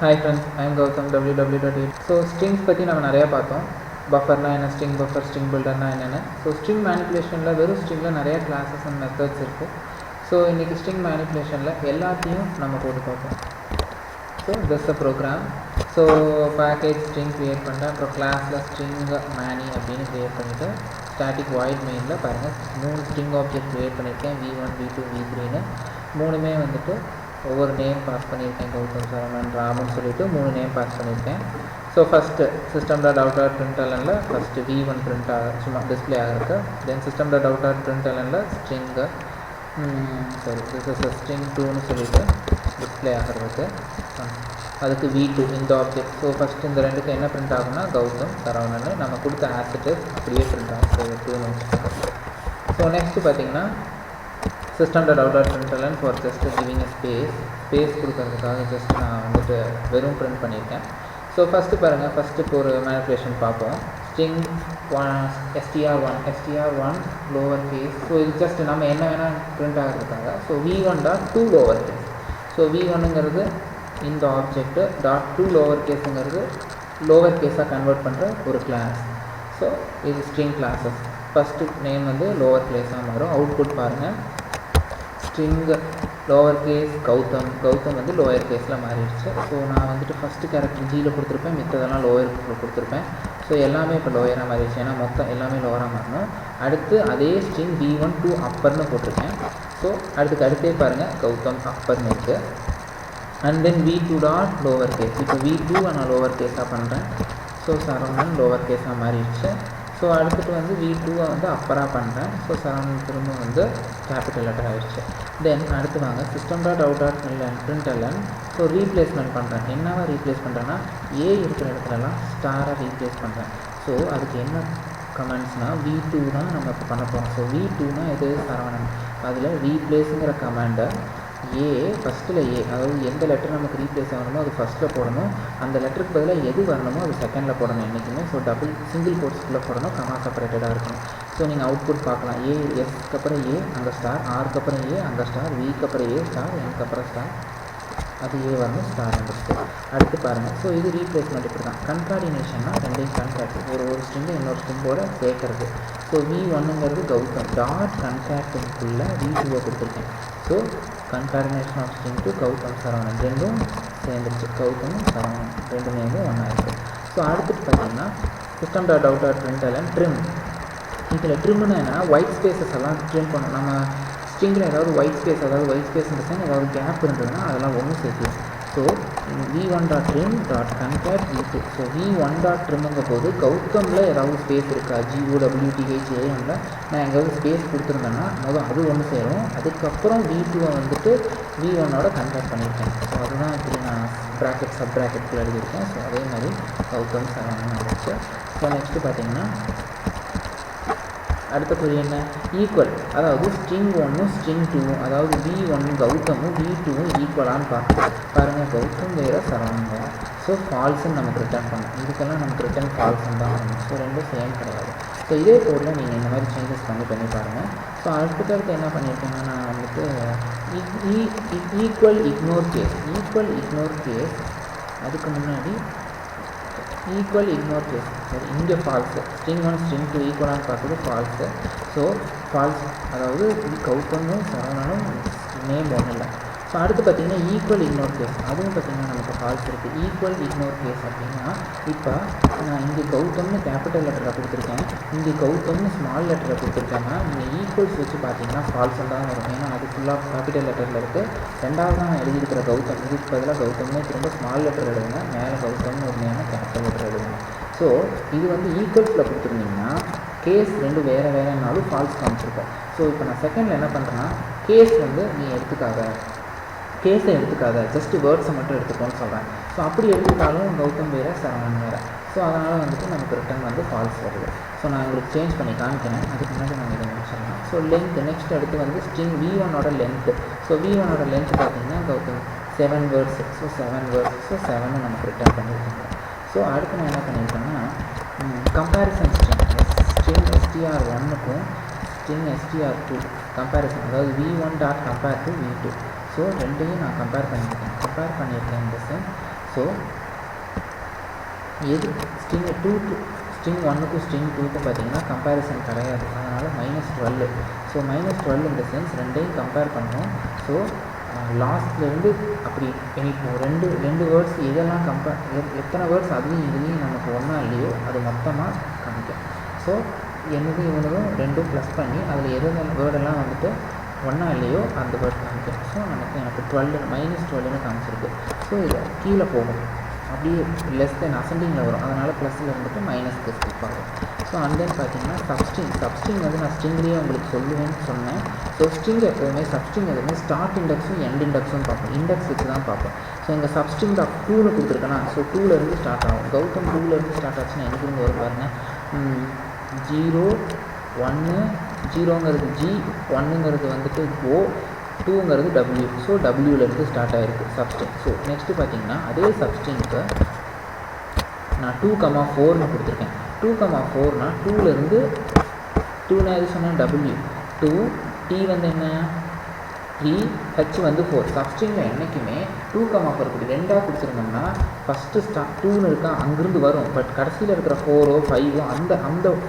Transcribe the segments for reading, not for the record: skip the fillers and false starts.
Hi friends, I am Gautam www.8. So strings பற்றி நம்ம நிறையா பார்த்தோம். பஃபர்னா என்ன, ஸ்ட்ரிங் பஃபர், ஸ்ட்ரிங் பில்டர்னா என்னென்னு. ஸோ ஸ்ட்ரிங் மேனிப்புலேஷனில் வெறும் ஸ்ட்ரிங்கில் நிறையா கிளாஸஸ் அண்ட் மெத்தட்ஸ் இருக்குது. ஸோ இன்றைக்கி ஸ்ட்ரிங் மேனிப்புலேஷனில் எல்லாத்தையும் நம்ம போட்டு பார்ப்போம். So this a program. So package string create பண்ணிட்டேன். அப்புறம் கிளாஸில் ஸ்ட்ரிங் மேனி அப்படின்னு க்ரியேட் பண்ணிவிட்டு ஸ்டாட்டிக் வாய்ட் மெயினில் பாருங்கள் 3 ஸ்ட்ரிங் ஆப்ஜெக்ட் க்ரியேட் பண்ணியிருக்கேன். v1 v2 v3ன்னு மூணுமே வந்துட்டு ஒவ்வொரு நேம் பாஸ் பண்ணியிருக்கேன். கௌதம் சரவணன் ராமன் சொல்லிவிட்டு 3 நேம் பாஸ் பண்ணியிருக்கேன். ஸோ ஃபஸ்ட்டு system.out.printlnல ஃபஸ்ட்டு v1 பிரிண்ட் சும்மா டிஸ்பிளே ஆகிருக்கு. தென் system.out.printlnல string sorry this is string 2ன்னு சொல்லிவிட்டு டிஸ்பிளே ஆகிறதுக்கு அதுக்கு v2 இந்த ஆப்ஜெக்ட். ஸோ ஃபஸ்ட்டு இந்த ரெண்டுக்கு என்ன பிரிண்ட் ஆகும்னா கௌதம் சரவணன் நம்ம கொடுத்த ஆசிட்டு அப்படியே பிரிண்ட் ஆகும். ஸோ 2 ஸோ நெக்ஸ்ட்டு பார்த்தீங்கன்னா system.out.println for just giving a space கொடுக்கறதுக்காக ஜஸ்ட் நான் வந்துட்டு வெறும் பிரிண்ட் பண்ணியிருக்கேன். ஸோ ஃபஸ்ட்டு பாருங்கள், ஃபஸ்ட்டு இப்போ ஒரு மேனிப்புலேஷன் பார்ப்போம். String str1 lower case. So இது ஜஸ்ட் நம்ம என்ன வேணால் பிரிண்ட் ஆகிறதுக்காக. So v1.2 lower case. So v1ங்கிறது இந்த ஆப்ஜெக்ட்டு .2 லோவர் கேஸுங்கிறது லோவர் கேஸாக கன்வெர்ட் பண்ணுற ஒரு கிளாஸ். ஸோ இது ஸ்ட்ரிங் கிளாஸஸ். ஃபஸ்ட்டு நேம் வந்து லோவர் கேஸாக மாறும். அவுட்புட் பாருங்கள், ஸ்ட்ரிங் லோவர் கேஸ் கௌதம் வந்து லோயர் கேஸில் மாறிடுச்சு. ஸோ நான் வந்துட்டு ஃபஸ்ட்டு கேரக்டர் ஜியில் கொடுத்துருப்பேன், மித்ததெல்லாம் லோயர் கொடுத்துருப்பேன். ஸோ எல்லாமே இப்போ லோயராக மாறிடுச்சு, ஏன்னா மொத்தம் எல்லாமே லோவராக மாறணும். அடுத்து அதே ஸ்ட்ரிங் v1 to அப்பர்னு போட்டிருக்கேன். ஸோ அடுத்தே பாருங்கள் கௌதம் அப்பர்னு இருக்குது. And then v2 dot lower case. இப்போ v2 நான் லோவர் கேஸாக பண்ணுறேன். ஸோ சரவணன் லோவர் கேஸாக மாறிடுச்சு. ஸோ அடுத்துட்டு வந்து v2 வந்து அப்பராக பண்ணுறேன். ஸோ சரவணன் திரும்ப வந்து கேபிட்டல் லெட்டர் ஆகிடுச்சு. தென் அடுத்து வாங்க system.out.println. ஸோ ரீப்ளேஸ்மெண்ட் பண்ணுறேன். என்னவா ரீப்ளேஸ் பண்ணுறேன்னா ஏ இருக்கிற இடத்துலலாம் ஸ்டாரை ரீப்ளேஸ் பண்ணுறேன். ஸோ அதுக்கு என்ன கமெண்ட்ஸ்னால் v2 தான் நம்ம இப்போ பண்ண போகிறோம். ஸோ v2னா எது சரவணன், அதில் ரீப்ளேஸுங்கிற கமாண்டை ஏ ஃபஸ்ட்டில் அதாவது எந்த லெட்டர் நமக்கு ரீப்ளேஸ் ஆகணுமோ அது ஃபஸ்ட்டில் போடணும். அந்த லெட்டருக்கு பதிலாக எது வரணுமோ அது செகண்டில் போடணும் என்றைக்குமே. ஸோ சிங்கிள் கோட்ஸ்குள்ளே போடணும், கமா செப்பரேட்டடாக இருக்கணும். ஸோ நீங்கள் அவுட்புட் பார்க்கலாம். எஸ்க்கு அப்புறம் அங்கே ஸ்டார், ஆருக்கு அப்புறம் அங்கே ஸ்டார், விக்கு அப்புறம் ஸ்டார், எனக்கு அப்புறம் ஸ்டார், அது வரணும், ஸ்டார் வந்துருக்கு. அடுத்து பாருங்கள். ஸோ இது ரீப்ளேஸ்மெண்ட் இப்படி தான். கன்கார்டினேஷன்னா ரெண்டையும் கன்கேட் ஒரு ஸ்ட்ரிங்கை இன்னொரு ஸ்ட்ரிங்கோட சேர்க்கறது. ஸோ v1ங்கிறது கௌதம் டாட் கன்கேட்டுக்குள்ளே v2 கொடுத்துருக்கேன். So concatenation of string to Gautham Saravanan ரெண்டும் சேர்ந்துருச்சு. கௌதம் சரவணன் ரெண்டு நேமும் ஒன்றா இருக்குது. ஸோ அடுத்துட்டு பார்த்தீங்கன்னா system.out.println ட்ரிம். இதில் ட்ரிம்னா என்னென்னா ஒயிட் ஸ்பேசஸ் எல்லாம் ட்ரிம் பண்ணணும். நம்ம ஸ்ட்ரிங்கில் ஏதாவது ஒயிட் ஸ்பேஸ் ஏதாவது கேப் இருந்ததுன்னா அதெல்லாம் ஒன்று சேர்க்கலாம். So v1.trim.concat v2. ஸோ v1.trimங்க போது கௌதமில் ஏதாவது ஸ்பேஸ் இருக்கா, GOWTHAMல நான் எங்கேயாவது ஸ்பேஸ் கொடுத்துருந்தேன்னா அது ஒன்று சேரும். அதுக்கப்புறம் v2 வந்துட்டு v1ஓட கன்கேட் பண்ணியிருக்கேன். ஸோ அதுதான் இப்படி நான் ப்ராக்கெட் சப் ப்ராக்கெட்டுக்குள்ள எழுதியிருக்கேன். ஸோ அதே மாதிரி கௌதம் சரவணன் வந்துச்சு. ஸோ நெக்ஸ்ட்டு பார்த்தீங்கன்னா அடுத்த குறி என்ன, ஈக்குவல். அதாவது ஸ்ட்ரிங் 1 ஸ்ட்ரிங் 2 அதாவது v1 கௌதமும் v2 ஈக்குவலான்னு பாருங்கள். கௌதம் வேறு சரவணன் வேறு. ஸோ ஃபால்ஸுன்னு நமக்கு ரிட்டர்ன் பண்ணணும். இதுக்கெல்லாம் நமக்கு ரிட்டர்ன் ஃபால்ஸுன்னு தான் வரணும். ஸோ ரெண்டும் சேம் கிடையாது. ஸோ இதே கோடில் நீங்கள் இந்த மாதிரி சேஞ்சஸ் பண்ணி பாருங்கள். ஸோ அடுத்தடுத்து என்ன பண்ணியிருக்கேன்னா நான் வந்துட்டு ஈக்குவல் இக்னோர் கேஸ் அதுக்கு முன்னாடி ஈக்குவல் இக்னோர் கேஸ். சரி, இங்கே ஃபால்ஸு. ஸ்ட்ரிங் 1 ஸ்ட்ரிங் 2 ஈக்குவலான்னு பார்க்குறது ஃபால்ஸு. ஸோ ஃபால்ஸ், அதாவது கௌதமும் சரவணனும் நேம் ஒன்றும் இல்லை. ஸோ அடுத்து பார்த்திங்கன்னா ஈக்குவல் இக்னோர் கேஸ். அதுவும் பார்த்திங்கன்னா நமக்கு ஃபால்ஸ் இருக்குது. ஈக்குவல் இக்னோர் கேஸ் அப்படின்னா இப்போ நான் இங்கே கௌதம்னு கேபிட்டல் லெட்டரில் கொடுத்துருக்கேன், இங்கே கௌதம்னு ஸ்மால் லெட்டரில் கொடுத்துருக்கேன்னா நீங்கள் ஈக்குவல்ஸ் வச்சு பார்த்தீங்கன்னா ஃபால்ஸ் தான் வரும். ஏன்னா அது ஃபுல்லாக கேபிட்டல் லெட்டரில் இருக்குது. ரெண்டாவது தான் நான் எழுதியிருக்கிற கௌதம், இதுக்கு பதிலாக கௌதம்னு திரும்ப ஸ்மால் லெட்டர் எழுதுங்க, மேலே கௌதம்னு ஒரு நேரம் கேபிட்டல் லெட்டர் எழுதுங்க. ஸோ இது வந்து ஈக்குவல்ஸில் கொடுத்துருந்தீங்கன்னா கேஸ் ரெண்டு வேறுனாலும் ஃபால்ஸ் காமிச்சிருக்கோம். ஸோ இப்போ நான் செகண்டில் என்ன பண்ணுறேன்னா கேஸ் வந்து நீ கேஸை எடுத்துக்காத, ஜஸ்ட் வேர்ட்ஸை மட்டும் எடுத்துக்கோன்னு சொல்கிறேன். ஸோ அப்படி எடுத்துக்கிட்டாலும் கௌதம் வேறு சரவணன் வேறு. ஸோ அதனால் வந்துட்டு நமக்கு ரிட்டர்ன் வந்து ஃபால்ஸ் வருது. ஸோ நான் உங்களுக்கு சேஞ்ச் பண்ணி காமிக்கிறேன். அதுக்கு முன்னாடி நம்ம இதை முடிச்சிடலாம். ஸோ லென்த் நெக்ஸ்ட் அடுத்து வந்து ஸ்ட்ரிங் v1ஓட லென்த்து. ஸோ v1ஓட லென்த் பார்த்தீங்கன்னா Gautham 7 words. So 7 words. So 7 நமக்கு ரிட்டர்ன் பண்ணியிருக்காங்க. ஸோ அடுத்து நான் என்ன பண்ணியிருக்கேன்னா கம்பேரிசன் ஸ்ட்ரிங் str1க்கும் ஸ்ட்ரிங் str2 கம்பேரிசன், அதாவது v1 dot compare to v2. So ரெண்டையும் நான் கம்பேர் பண்ணியிருக்கேன் இந்த சென்ஸ். ஸோ எது ஸ்ட்ரிங் 2 ஸ்ட்ரிங் 1க்கும் ஸ்ட்ரிங் 2க்கும் பார்த்தீங்கன்னா கம்பேரிசன் கிடையாது, அதனால் -12. ஸோ -12 இந்த சென்ஸ் ரெண்டையும் கம்பேர் பண்ணோம். ஸோ லாஸ்ட்லேருந்து அப்படி இப்போ ரெண்டு வேர்ட்ஸ் எதெல்லாம் எத்தனை வேர்ட்ஸ் அதுலேயும் இதுலேயும் நமக்கு ஒன்றா இல்லையோ அது மொத்தமாக காமிக்கும். ஸோ என்னது இவனும் ரெண்டும் ப்ளஸ் பண்ணி அதில் எது வேர்டெல்லாம் வந்துட்டு ஒன்றா இல்லையோ அந்த வேர்ட் காமிக்கும். ஸோ எனக்கு -12ன்னு காமிச்சிருக்கு. ஸோ இதை கீழே போகும், அப்படியே லெஸ் தென் அசெண்டிங்கில் வரும், அதனால் ப்ளஸில் இருந்துட்டு மைனஸ்க்கு ஸ்கிப் ஆகும். ஸோ அண்ட் தென் பார்த்தீங்கன்னா சப்ஸ்ட்ரிங் வந்து நான் ஸ்ட்ரிங்லேயே உங்களுக்கு சொல்லுவேன்னு சொன்னேன். ஸோ ஸ்ட்ரிங் எப்போவுமே எதுவுமே ஸ்டார்ட் இண்டெக்ஸும் எண்ட் இண்டெக்ஸும் பார்ப்போம், இண்டெக்ஸ் வச்சு தான் பார்ப்போம். ஸோ இங்கே சப்ஸ்ட்ரிங் ஆஃப் 2ன்னு கொடுத்துருக்கேன்னா, ஸோ 2லேருந்து ஸ்டார்ட் ஆகும். கௌதம் 2லேருந்து ஸ்டார்ட் ஆச்சுன்னா எங்கேருந்து வரும் பாருங்கள், 0 1 0ங்கிறது G, 1ங்கிறது வந்துட்டு O, 2ங்கிறது W. ஸோ Wலேருந்து ஸ்டார்ட் ஆகிருக்கு சப்ஸ்ட்ரிங். ஸோ நெக்ஸ்ட்டு பார்த்தீங்கன்னா அதே சப்ஸ்ட்ரிங்க்கு நான் 2,4ன்னு கொடுத்துருக்கேன். 2,4னா 2லேருந்து 2னா எது சொன்னேன் W, 2 T வந்து என்ன 3, H வந்து 4. சப்ஸ்ட்ரிங்கில் என்றைக்குமே 2,4 இப்படி ரெண்டாக கொடுத்துருந்தோம்னா ஃபஸ்ட்டு ஸ்டார்ட் 2ன்னு இருக்கா அங்கேருந்து வரும், பட் கடைசியில் இருக்கிற 4ஓ 5ஓ அந்த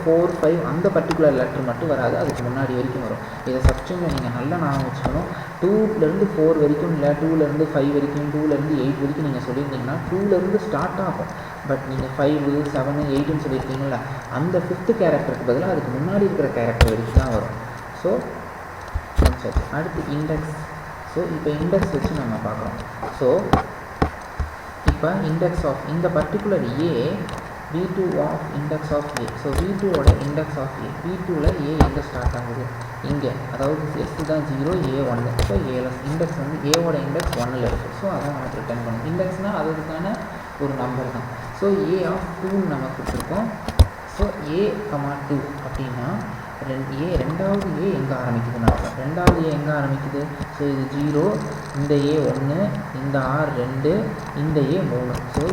4 5 அந்த பர்டிகுலர் லெட்டர் மட்டும் வராது, அதுக்கு முன்னாடி வரைக்கும் வரும். இதை சப்ஸ்ட்ரிங்கில் நீங்கள் நல்லா ஞாபகம் வச்சுக்கணும். 2லேருந்து 4 வரைக்கும் இல்லை 2லேருந்து 5 வரைக்கும் 2லேருந்து 8 வரைக்கும் நீங்கள் சொல்லியிருந்தீங்கன்னா 2லேருந்து ஸ்டார்ட் ஆகும். பட் நீங்கள் 5 7 8ன்னு சொல்லியிருக்கீங்களா, அந்த 5th கேரக்டருக்கு பதிலாக அதுக்கு முன்னாடி இருக்கிற கேரக்டர் வரைக்கும் தான் வரும். ஸோ அடுத்து இண்டெக்ஸ். ஸோ இப்போ இண்டெக்ஸ் வச்சு நம்ம பார்க்குறோம். ஸோ இப்போ இண்டெக்ஸ் ஆஃப் இந்த particular A, V2 of index of A. So V2ஓட இண்டெக்ஸ் ஆஃப் A, V2ல் A எங்கே ஸ்டார்ட் ஆகுது இங்கே, அதாவது S தான் 0 A 1. ஸோ இண்டெக்ஸ் வந்து Aவோட இண்டெக்ஸ் 1ல் இருக்குது. ஸோ அதான் நமக்கு ரிட்டர்ன் பண்ணணும். இண்டெக்ஸ்னால் அதுக்கான ஒரு நம்பர் தான். ஸோ A ஆஃப் 2 நம்ம கொடுத்துருக்கோம். ஸோ A, 2 அப்படின்னா ரெண்டாவது A எங்கே ஆரம்பிக்குதுன்னா, ரெண்டாவது A எங்கே ஆரம்பிக்குது, ஸோ இது 0, இந்த A 1, இந்த R 2, இந்த A 3. ஸோ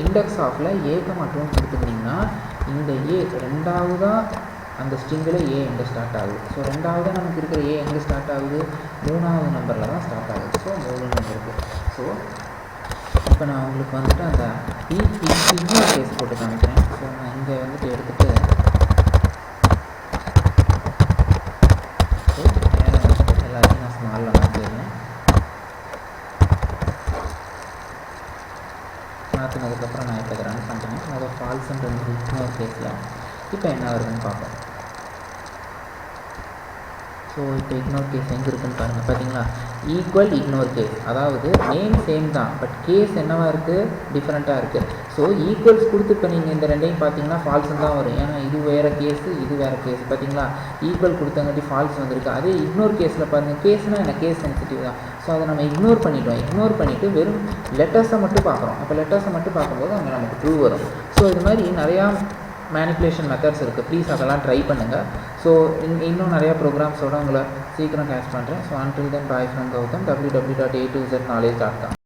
இண்டெக்ஸ் ஆஃபில் A, 2 கொடுத்துருந்தீங்கன்னா இந்த A ரெண்டாவதாக அந்த ஸ்ட்ரிங்கில் A எங்கே ஸ்டார்ட் ஆகுது. ஸோ ரெண்டாவதாக நமக்கு இருக்கிற A எங்கே ஸ்டார்ட் ஆகுது, 3வது நம்பரில் தான் ஸ்டார்ட் ஆகுது. ஸோ 3 நம்பருக்கு. ஸோ இப்போ நான் உங்களுக்கு வந்துட்டு அந்த இக்னோர் கேஸ் போட்டு காமிக்கிறேன். ஸோ நான் இங்கே வந்துட்டு எடுத்துகிட்டு எல்லாத்தையும் நான் ஸ்மாலில் மாற்றிடுறேன். மாற்றினதுக்கப்புறம் நான் இப்போ இதை ரன் பண்ணுறேன். அதை ஃபால்ஸ்ன்ற இக்னோர் கேஸில் இப்போ என்ன வருதுன்னு பார்ப்போம். ஸோ இப்போ இக்னோர் கேஸ் எங்கே இருக்குன்னு பாருங்கள். பார்த்தீங்களா, ஈக்குவல் இக்னோர் கேஸ், அதாவது நேம் சேம் தான் பட் கேஸ் என்னவாக இருக்குது, டிஃப்ரெண்ட்டாக இருக்குது. ஸோ ஈக்குவல்ஸ் கொடுத்து இப்போ நீங்கள் இந்த ரெண்டையும் பார்த்தீங்கன்னா ஃபால்ஸுன்னு தான் வரும், ஏன்னா இது வேறு கேஸு இது வேறு கேஸ். பார்த்தீங்களா, ஈக்குவல் கொடுத்தங்காட்டி ஃபால்ஸ் வந்திருக்கு. அதே இக்னோர் கேஸில் பாருங்கள், கேஸ்னால் என்ன, கேஸ் சென்சிட்டிவ் தான். ஸோ அதை நம்ம இக்னோர் பண்ணிட்டோம். இக்னோர் பண்ணிவிட்டு வெறும் லெட்டர்ஸை மட்டும் பார்க்குறோம். அப்போ லெட்டர்ஸை மட்டும் பார்க்கும்போது அங்கே நமக்கு ட்ரூ வரும். ஸோ இது மாதிரி நிறையா மேனிப்புலேஷன் மெத்தட்ஸ் இருக்குது. ப்ளீஸ் அதெல்லாம் ட்ரை பண்ணுங்கள். ஸோ இன்னும் நிறையா ப்ரோக்ராம்ஸோடு உங்களை சீக்கிரம் கேட்ச் பண்ணுறேன். So until then bye from Gautam, www.a2zknowledge.com.